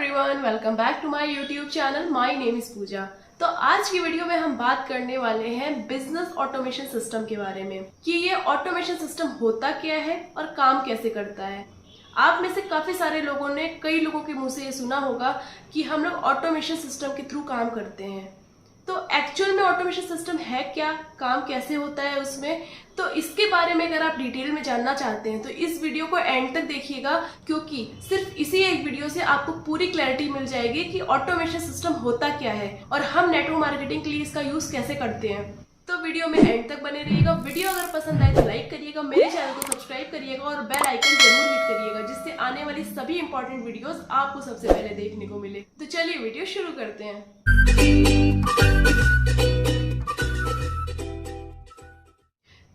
Everyone, welcome back to my YouTube channel. My name is Puja. तो आज की video में हम बात करने वाले हैं बिजनेस ऑटोमेशन सिस्टम के बारे में कि ये ऑटोमेशन सिस्टम होता क्या है और काम कैसे करता है। आप में से काफी सारे लोगों ने कई लोगों के मुंह से ये सुना होगा कि हम लोग ऑटोमेशन सिस्टम के थ्रू काम करते हैं। तो एक्चुअल में ऑटोमेशन सिस्टम है क्या, काम कैसे होता है उसमें, तो इसके बारे में अगर आप डिटेल में जानना चाहते हैं तो इस वीडियो को एंड तक देखिएगा, क्योंकि सिर्फ इसी एक वीडियो से आपको पूरी क्लैरिटी मिल जाएगी कि ऑटोमेशन सिस्टम होता क्या है और हम नेटवर्क मार्केटिंग के लिए इसका यूज कैसे करते हैं। तो वीडियो में एंड तक बने रहिएगा। वीडियो अगर पसंद आए तो लाइक करिएगा, मेरे चैनल को सब्सक्राइब करिएगा और बेल आइकन जरूर हिट करिएगा, जिससे आने वाली सभी इंपॉर्टेंट वीडियोस आपको सबसे पहले देखने को मिले। तो चलिए वीडियो शुरू करते हैं।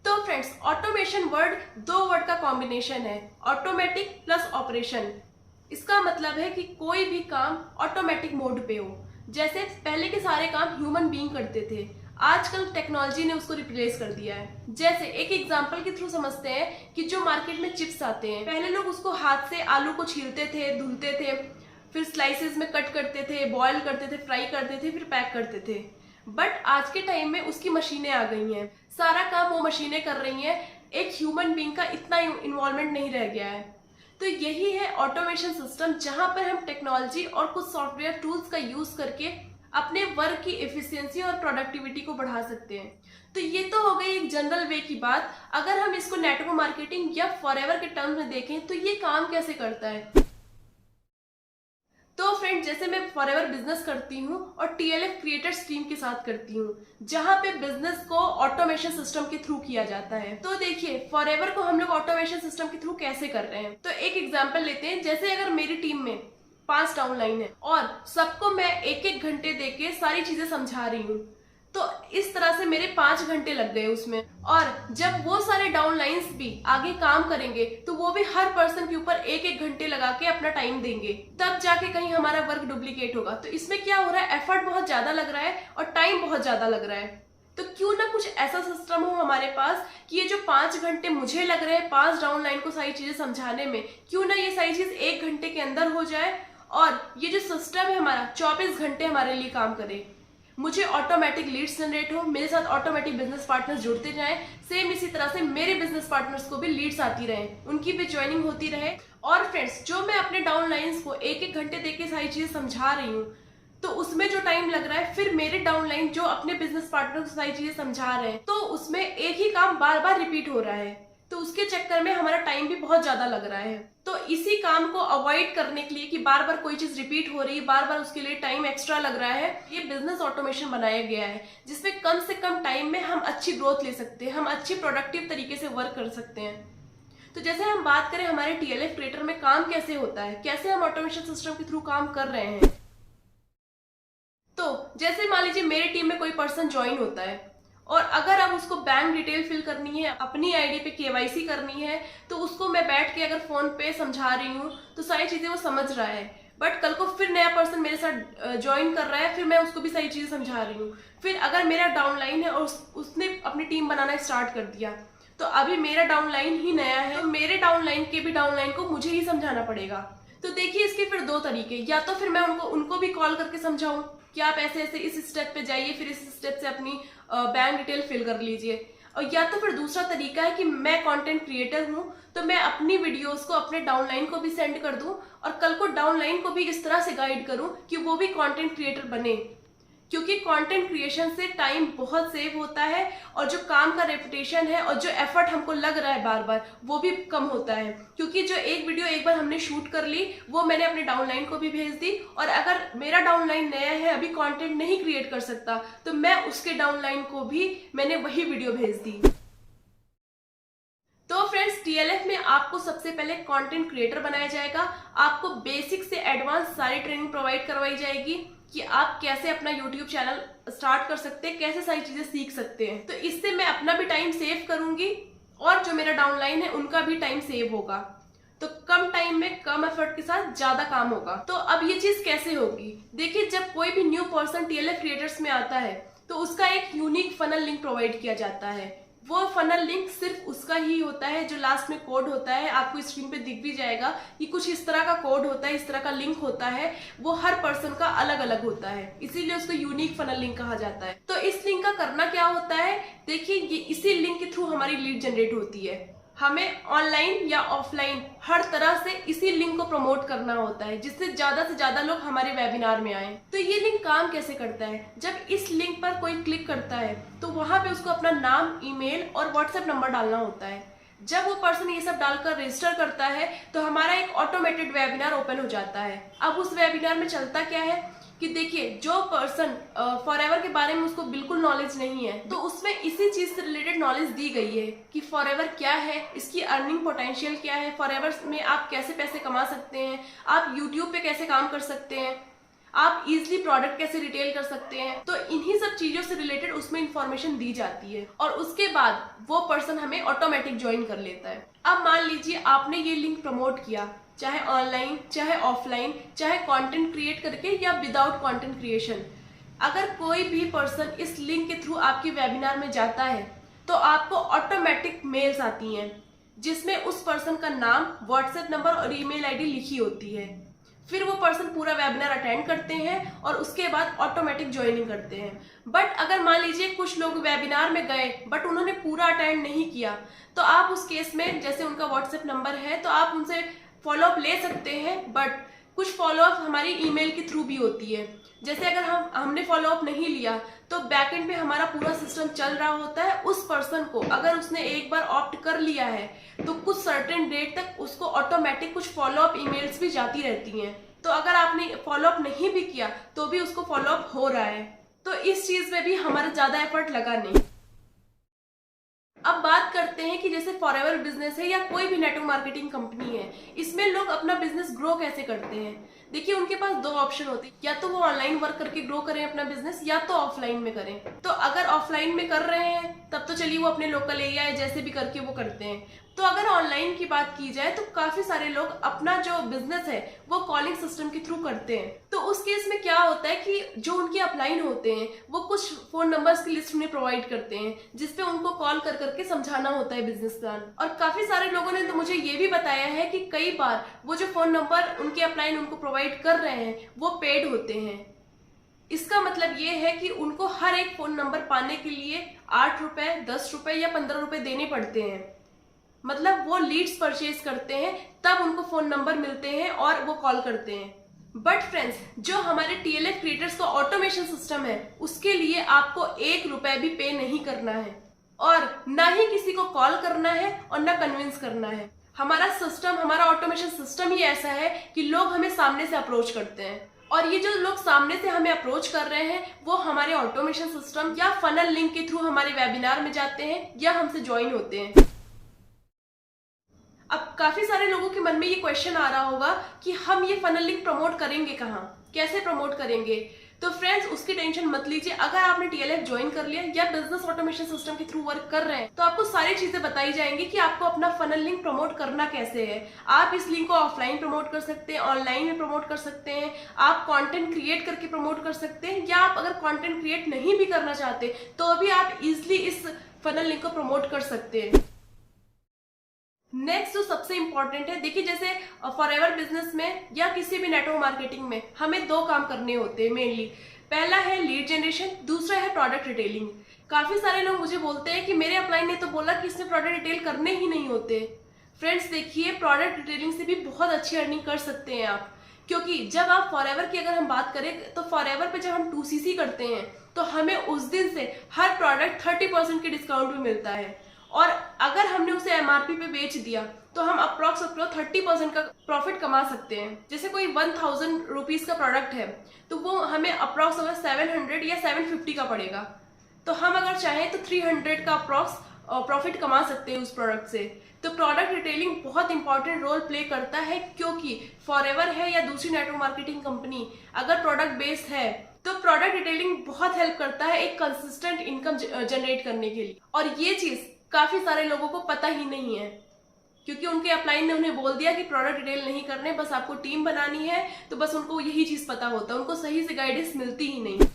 तो फ्रेंड्स, ऑटोमेशन वर्ड दो वर्ड का कॉम्बिनेशन है, ऑटोमेटिक प्लस ऑपरेशन। इसका मतलब है कि कोई भी काम ऑटोमेटिक मोड पे हो। जैसे पहले के सारे काम ह्यूमन बीइंग करते थे, आजकल टेक्नोलॉजी ने उसको रिप्लेस कर दिया है। जैसे एक एग्जांपल के थ्रू समझते हैं कि जो मार्केट में चिप्स आते हैं, पहले लोग उसको हाथ से आलू को छीलते थे, धुलते थे, फिर स्लाइसेस में कट करते थे, बॉयल करते थे, फ्राई करते थे, फिर पैक करते थे। बट आज के टाइम में उसकी मशीनें आ गई हैं, सारा काम वो मशीनें कर रही हैं, एक ह्यूमन बीइंग का इतना इन्वॉल्वमेंट नहीं रह गया है। तो यही है ऑटोमेशन सिस्टम, जहां पर हम टेक्नोलॉजी और कुछ सॉफ्टवेयर टूल्स का यूज करके अपने वर्क की एफिशिएंसी और प्रोडक्टिविटी को बढ़ा सकते हैं। तो ये तो हो गई एक जनरल वे की बात। अगर हम इसको नेटवर्क मार्केटिंग या फॉरएवर के टर्म्स में देखें तो ये काम कैसे करता है। तो फ्रेंड, जैसे मैं फॉरएवर बिजनेस करती हूँ और टीएलएफ क्रिएटर्स टीम के साथ करती हूँ, जहां पे बिजनेस को ऑटोमेशन सिस्टम के थ्रू किया जाता है। तो देखिए, फॉरएवर को हम लोग ऑटोमेशन सिस्टम के थ्रू कैसे कर रहे हैं। तो एक एग्जांपल लेते हैं। जैसे अगर मेरी टीम में 5 डाउनलाइन है और सबको मैं 1-1 घंटे देके सारी चीजें समझा रही हूँ, तो इस तरह से मेरे 5 घंटे लग गए उसमें। और जब वो सारे डाउनलाइंस भी आगे काम करेंगे तो वो भी हर पर्सन के ऊपर 1-1 घंटे लगा के अपना टाइम देंगे, तब जाके कहीं हमारा वर्क डुप्लीकेट होगा। तो इसमें क्या हो रहा है, एफर्ट बहुत ज्यादा लग रहा है और टाइम बहुत ज्यादा लग रहा है। तो क्यों ना कुछ ऐसा सिस्टम हो हमारे पास कि ये जो 5 घंटे मुझे लग रहे हैं 5 डाउनलाइन को सारी चीजें समझाने में, क्यों ना ये सारी चीज 1 घंटे के अंदर हो जाए और ये जो सिस्टम है हमारा 24 घंटे हमारे लिए काम करे। मुझे ऑटोमेटिक लीड्स जनरेट हो, मेरे साथ ऑटोमेटिक बिजनेस पार्टनर्स जुड़ते जाएं, सेम इसी तरह से मेरे बिजनेस पार्टनर्स को भी लीड्स आती रहें, उनकी भी ज्वाइनिंग होती रहे। और फ्रेंड्स, जो मैं अपने डाउनलाइंस को 1-1 घंटे देके सारी चीजें समझा रही हूँ, तो उसमें जो टाइम लग रहा है, फिर मेरे डाउनलाइन जो अपने बिजनेस पार्टनर को सारी चीजें समझा रहे हैं, तो उसमें एक ही काम बार बार रिपीट हो रहा है, तो उसके चक्कर में हमारा टाइम भी बहुत ज्यादा लग रहा है। तो इसी काम को अवॉइड करने के लिए कि बार बार कोई चीज रिपीट हो रही है, बार बार उसके लिए टाइम एक्स्ट्रा लग रहा है, ये बिजनेस ऑटोमेशन बनाया गया है, जिसमें कम से कम टाइम में हम अच्छी ग्रोथ ले सकते हैं, हम अच्छी प्रोडक्टिव तरीके से वर्क कर सकते हैं। तो जैसे हम बात करें हमारे टीएलएफ क्रिएटर में काम कैसे होता है, कैसे हम ऑटोमेशन सिस्टम के थ्रू काम कर रहे हैं। तो जैसे मान लीजिए मेरे टीम में कोई पर्सन ज्वाइन होता है और अगर अब उसको बैंक डिटेल फिल करनी है, अपनी आईडी पे केवाईसी करनी है, तो उसको मैं बैठ के अगर फोन पे समझा रही हूँ तो सारी चीजें वो समझ रहा है। बट कल को फिर नया पर्सन मेरे साथ ज्वाइन कर रहा है, फिर मैं उसको भी सारी चीजें समझा रही हूँ। फिर अगर मेरा डाउनलाइन है और उसने अपनी टीम बनाना स्टार्ट कर दिया, तो अभी मेरा डाउनलाइन ही नया है, तो मेरे डाउनलाइन के भी डाउनलाइन को मुझे ही समझाना पड़ेगा। तो देखिए, इसके फिर 2 तरीके, या तो फिर मैं उनको भी कॉल करके समझाऊं कि आप ऐसे ऐसे इस स्टेप पे जाइए, फिर इस स्टेप से अपनी बैंक डिटेल फिल कर लीजिए। और या तो फिर दूसरा तरीका है कि मैं कंटेंट क्रिएटर हूं, तो मैं अपनी वीडियोस को अपने डाउनलाइन को भी सेंड कर दूं और कल को डाउनलाइन को भी इस तरह से गाइड करूं कि वो भी कंटेंट क्रिएटर बने। क्योंकि कंटेंट क्रिएशन से टाइम बहुत सेव होता है और जो काम का रेपुटेशन है और जो एफर्ट हमको लग रहा है बार बार, वो भी कम होता है। क्योंकि जो एक वीडियो एक बार हमने शूट कर ली, वो मैंने अपने डाउनलाइन को भी भेज दी, और अगर मेरा डाउनलाइन नया है, अभी कंटेंट नहीं क्रिएट कर सकता, तो मैं उसके डाउनलाइन को भी मैंने वही वीडियो भेज दी। तो फ्रेंड्स, टीएलएफ में आपको सबसे पहले कंटेंट क्रिएटर बनाया जाएगा, आपको बेसिक से एडवांस सारी ट्रेनिंग प्रोवाइड करवाई जाएगी कि आप कैसे अपना यूट्यूब चैनल स्टार्ट कर सकते हैं, कैसे सारी चीजें सीख सकते हैं। तो इससे मैं अपना भी टाइम सेव करूंगी और जो मेरा डाउनलाइन है उनका भी टाइम सेव होगा। तो कम टाइम में कम एफर्ट के साथ ज्यादा काम होगा। तो अब ये चीज कैसे होगी, देखिए, जब कोई भी न्यू पर्सन टीएलएफ क्रिएटर्स में आता है तो उसका एक यूनिक फनल लिंक प्रोवाइड किया जाता है, वो फनल लिंक सिर्फ उसका ही होता है जो लास्ट में कोड होता है, आपको स्क्रीन पे दिख भी जाएगा कि कुछ इस तरह का कोड होता है, इस तरह का लिंक होता है, वो हर पर्सन का अलग अलग होता है, इसीलिए उसको यूनिक फनल लिंक कहा जाता है। तो इस लिंक का करना क्या होता है, देखिए ये इसी लिंक के थ्रू हमारी लीड जनरेट होती है। हमें ऑनलाइन या ऑफलाइन हर तरह से इसी लिंक को प्रमोट करना होता है जिससे ज्यादा से ज्यादा लोग हमारे वेबिनार में आए। तो ये लिंक काम कैसे करता है, जब इस लिंक पर कोई क्लिक करता है तो वहां पे उसको अपना नाम, ईमेल और व्हाट्सएप नंबर डालना होता है। जब वो पर्सन ये सब डालकर रजिस्टर करता है तो हमारा एक ऑटोमेटेड वेबिनार ओपन हो जाता है। अब उस वेबिनार में चलता क्या है कि देखिए, जो पर्सन फॉरएवर के बारे में उसको बिल्कुल नॉलेज नहीं है तो उसमें इसी चीज से रिलेटेड नॉलेज दी गई है कि फॉरएवर क्या है, इसकी अर्निंग पोटेंशियल क्या है, फॉरएवर में आप कैसे पैसे कमा सकते हैं, आप यूट्यूब पे कैसे काम कर सकते हैं, आप इजिली प्रोडक्ट कैसे रिटेल कर सकते हैं। तो इन्हीं सब चीजों से रिलेटेड उसमें इंफॉर्मेशन दी जाती है और उसके बाद वो पर्सन हमें ऑटोमेटिक ज्वाइन कर लेता है। अब मान लीजिए आपने ये लिंक प्रमोट किया, चाहे ऑनलाइन, चाहे ऑफलाइन, चाहे कंटेंट क्रिएट करके या विदाउट कंटेंट क्रिएशन। अगर कोई भी पर्सन इस लिंक के थ्रू आपके वेबिनार में जाता है तो आपको ऑटोमेटिक मेल्स आती हैं जिसमें उस पर्सन का नाम, व्हाट्सएप नंबर और ईमेल आईडी लिखी होती है। फिर वो पर्सन पूरा वेबिनार अटेंड करते हैं और उसके बाद ऑटोमेटिक ज्वाइनिंग करते हैं। बट अगर मान लीजिए कुछ लोग वेबिनार में गए बट उन्होंने पूरा अटेंड नहीं किया तो आप उस केस में, जैसे उनका व्हाट्सएप नंबर है तो आप उनसे फॉलोअप ले सकते हैं, बट कुछ फॉलोअप हमारी ईमेल के थ्रू भी होती है। जैसे अगर हमने फॉलोअप नहीं लिया तो बैकएंड में हमारा पूरा सिस्टम चल रहा होता है। उस पर्सन को अगर उसने एक बार ऑप्ट कर लिया है तो कुछ सर्टेन डेट तक उसको ऑटोमेटिक कुछ फॉलोअप ईमेल्स भी जाती रहती हैं। तो अगर आपने फॉलोअप नहीं भी किया तो भी उसको फॉलोअप हो रहा है। तो इस चीज में भी हमारा ज्यादा एफर्ट लगा नहीं। अब बात करते हैं कि जैसे फॉरएवर बिजनेस है या कोई भी नेटवर्क मार्केटिंग कंपनी है, इसमें लोग अपना बिजनेस ग्रो कैसे करते हैं। देखिए, उनके पास दो ऑप्शन होते हैं, या तो वो ऑनलाइन वर्क करके ग्रो करें अपना बिजनेस या तो ऑफलाइन में करें। तो अगर ऑफलाइन में कर रहे हैं तब तो चलिए वो अपने लोकल एरिया है जैसे भी करके वो करते हैं। तो अगर ऑनलाइन की बात की जाए तो काफी सारे लोग अपना जो बिजनेस है वो कॉलिंग सिस्टम के थ्रू करते हैं। तो उस केस में क्या होता है कि जो उनके अपलाइन होते हैं वो कुछ फोन नंबर्स की लिस्ट उन्हें प्रोवाइड करते हैं जिसपे उनको कॉल कर करके समझाना होता है बिजनेस प्लान। और काफी सारे लोगों ने तो मुझे ये भी बताया है कि कई बार वो जो फोन नंबर उनके अपलाइन उनको प्रोवाइड कर रहे हैं वो पेड होते हैं। इसका मतलब ये है कि उनको हर एक फोन नंबर पाने के लिए 8 रुपए, 10 रुपए या 15 रुपए देने पड़ते हैं। मतलब वो लीड्स परचेज करते हैं तब उनको फोन नंबर मिलते हैं और वो कॉल करते हैं। बट फ्रेंड्स, जो हमारे टीएलएफ क्रिएटर्स का ऑटोमेशन सिस्टम है उसके लिए आपको 1 रुपए भी पे नहीं करना है और ना ही किसी को कॉल करना है और ना कन्विंस करना है। हमारा सिस्टम, हमारा ऑटोमेशन सिस्टम ही ऐसा है कि लोग हमें सामने से अप्रोच करते हैं और ये जो लोग सामने से हमें अप्रोच कर रहे हैं वो हमारे ऑटोमेशन सिस्टम या फनल लिंक के थ्रू हमारे वेबिनार में जाते हैं या हमसे ज्वाइन होते हैं। अब काफी सारे लोगों के मन में ये क्वेश्चन आ रहा होगा कि हम ये फनल लिंक प्रमोट करेंगे कहाँ, कैसे प्रमोट करेंगे। तो फ्रेंड्स, उसकी टेंशन मत लीजिए। अगर आपने टीएलएफ ज्वाइन कर लिया या बिजनेस ऑटोमेशन सिस्टम के थ्रू वर्क कर रहे हैं तो आपको सारी चीजें बताई जाएंगी कि आपको अपना फनल लिंक प्रमोट करना कैसे है। आप इस लिंक को ऑफलाइन प्रमोट कर सकते हैं, ऑनलाइन में प्रमोट कर सकते हैं, आप कंटेंट क्रिएट करके प्रमोट कर सकते हैं, या आप अगर कंटेंट क्रिएट नहीं भी करना चाहते तो भी आप इजिली इस फनल लिंक को प्रमोट कर सकते हैं। नेक्स्ट जो सबसे इंपॉर्टेंट है, देखिए जैसे फॉरएवर बिजनेस में या किसी भी नेटवर्क मार्केटिंग में हमें 2 काम करने होते हैं मेनली। पहला है लीड जनरेशन, दूसरा है प्रोडक्ट रिटेलिंग। काफी सारे लोग मुझे बोलते हैं कि मेरे अपलाइन ने तो बोला कि इसमें प्रोडक्ट रिटेल करने ही नहीं होते। फ्रेंड्स देखिए, प्रोडक्ट रिटेलिंग से भी बहुत अच्छी अर्निंग कर सकते हैं आप, क्योंकि जब आप फॉरएवर की अगर हम बात करें तो फॉरएवर पे जब हम 2CC करते हैं तो हमें उस दिन से हर प्रोडक्ट 30% के डिस्काउंट भी मिलता है और अगर हमने उसे एमआरपी पे बेच दिया तो हम अप्रोक्स 30% का प्रॉफिट कमा सकते हैं। जैसे कोई 1000 रुपीज का प्रोडक्ट है तो वो हमें अप्रोक्स 700 या 750 का पड़ेगा, तो हम अगर चाहें तो 300 का अप्रोक्स प्रॉफिट कमा सकते हैं उस प्रोडक्ट से। तो प्रोडक्ट रिटेलिंग बहुत इंपॉर्टेंट रोल प्ले करता है, क्योंकि फॉरएवर है या दूसरी नेटवर्क मार्केटिंग कंपनी अगर प्रोडक्ट बेस्ड है तो प्रोडक्ट रिटेलिंग बहुत हेल्प करता है एक कंसिस्टेंट इनकम जनरेट करने के लिए। और ये चीज काफी सारे लोगों को पता ही नहीं है, क्योंकि उनके अपलाइन ने उन्हें बोल दिया कि प्रोडक्ट रिटेल नहीं करने, बस आपको टीम बनानी है, तो बस उनको यही चीज पता होता है, उनको सही से गाइडेंस मिलती ही नहीं।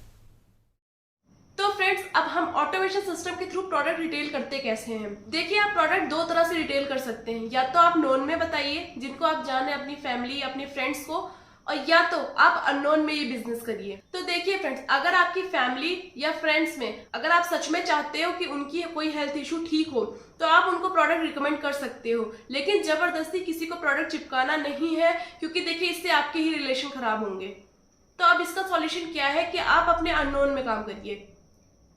तो फ्रेंड्स, अब हम ऑटोमेशन सिस्टम के थ्रू प्रोडक्ट रिटेल करते कैसे हैं? देखिए, आप प्रोडक्ट दो तरह से रिटेल कर सकते हैं। या तो आप नोन में बताइए, जिनको आप जाने अपनी फैमिली, अपने फ्रेंड्स को, और या तो आप अननोन में ये बिजनेस करिए। तो देखिए फ्रेंड्स, अगर आपकी फैमिली या फ्रेंड्स में अगर आप सच में चाहते हो कि उनकी कोई हेल्थ इशू ठीक हो, तो आप उनको प्रोडक्ट रिकमेंड कर सकते हो, लेकिन जबरदस्ती किसी को प्रोडक्ट चिपकाना नहीं है, क्योंकि देखिए इससे आपके ही रिलेशन खराब होंगे। तो अब इसका सॉल्यूशन क्या है कि आप अपने अननोन में काम करिए।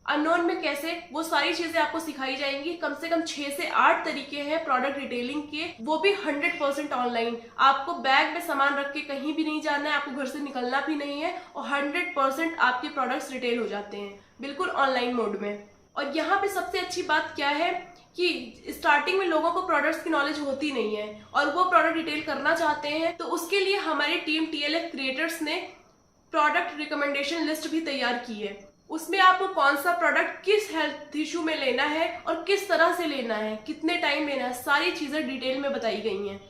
अननोन में कैसे, वो सारी चीजें आपको सिखाई जाएंगी। कम से कम 6 से 8 तरीके हैं प्रोडक्ट रिटेलिंग के, वो भी 100% ऑनलाइन। आपको बैग में सामान रख के कहीं भी नहीं जाना है, आपको घर से निकलना भी नहीं है, और 100% आपके प्रोडक्ट्स रिटेल हो जाते हैं बिल्कुल ऑनलाइन मोड में। और यहाँ पे सबसे अच्छी बात क्या है कि स्टार्टिंग में लोगों को प्रोडक्ट्स की नॉलेज होती नहीं है और वो प्रोडक्ट रिटेल करना चाहते हैं, तो उसके लिए हमारी टीम TLF क्रिएटर्स ने प्रोडक्ट रिकमेंडेशन लिस्ट भी तैयार की है। उसमें आपको कौन सा प्रोडक्ट किस हेल्थ इशू में लेना है और किस तरह से लेना है, कितने टाइम लेना है, सारी चीजें डिटेल में बताई गई हैं।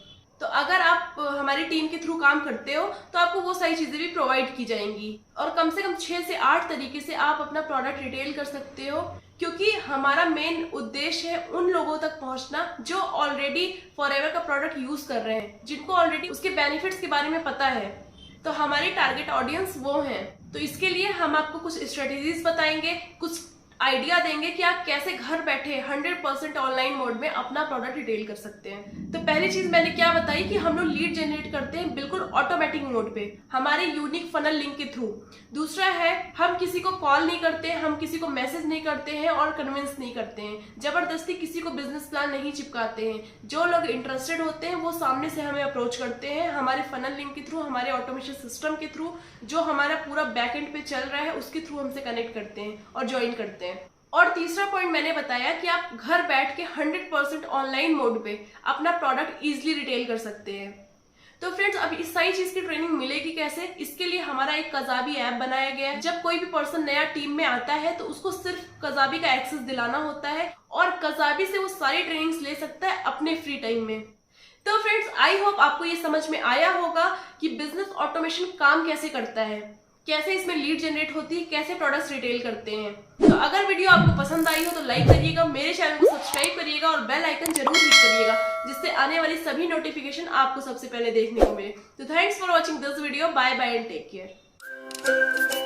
तो अगर आप हमारी टीम के थ्रू काम करते हो तो आपको वो सारी चीजें भी प्रोवाइड की जाएंगी, और कम से कम 6 से 8 तरीके से आप अपना प्रोडक्ट रिटेल कर सकते हो, क्योंकि हमारा मेन उद्देश्य है उन लोगों तक पहुंचना जो ऑलरेडी फॉरएवर का प्रोडक्ट यूज कर रहे हैं, जिनको ऑलरेडी उसके बेनिफिट्स के बारे में पता है। तो हमारी टारगेट ऑडियंस वो हैं। तो इसके लिए हम आपको कुछ स्ट्रेटेजीज बताएंगे, कुछ आइडिया देंगे कि आप कैसे घर बैठे 100% ऑनलाइन मोड में अपना प्रोडक्ट रिटेल कर सकते हैं। तो पहली चीज मैंने क्या बताई कि हम लोग लीड जनरेट करते हैं बिल्कुल ऑटोमेटिक मोड पे, हमारे यूनिक फनल लिंक के थ्रू। दूसरा है, हम किसी को कॉल नहीं करते, हम किसी को मैसेज नहीं करते हैं और कन्विंस नहीं करते हैं, जबरदस्ती किसी को बिजनेस प्लान नहीं चिपकाते हैं। जो लोग इंटरेस्टेड होते हैं वो सामने से हमें अप्रोच करते हैं हमारे फनल लिंक के थ्रू, हमारे ऑटोमेशन सिस्टम के थ्रू, जो हमारा पूरा बैकएंड पे चल रहा है उसके थ्रू हमसे कनेक्ट करते हैं और ज्वाइन करते हैं। और तीसरा पॉइंट मैंने बताया कि आप घर बैठ के 100% ऑनलाइन मोड पे अपना प्रोडक्ट इजीली रिटेल कर सकते हैं। तो फ्रेंड्स, अब इस सारी चीज की ट्रेनिंग मिलेगी कैसे? इसके लिए हमारा एक कजाबी ऐप बनाया गया है। जब कोई भी पर्सन नया टीम में आता है तो उसको सिर्फ कजाबी का एक्सेस दिलाना होता है और कजाबी से वो सारी ट्रेनिंग्स ले सकता है अपने फ्री टाइम में। तो फ्रेंड्स, आई होप आपको ये समझ में आया होगा कि बिजनेस ऑटोमेशन काम कैसे करता है, कैसे इसमें लीड जनरेट होती है, कैसे प्रोडक्ट्स रिटेल करते हैं। तो अगर वीडियो आपको पसंद आई हो तो लाइक करिएगा, मेरे चैनल को सब्सक्राइब करिएगा और बेल आइकन जरूर क्लिक करिएगा, जिससे आने वाली सभी नोटिफिकेशन आपको सबसे पहले देखने को मिले। तो thanks for watching this video, bye bye and take care.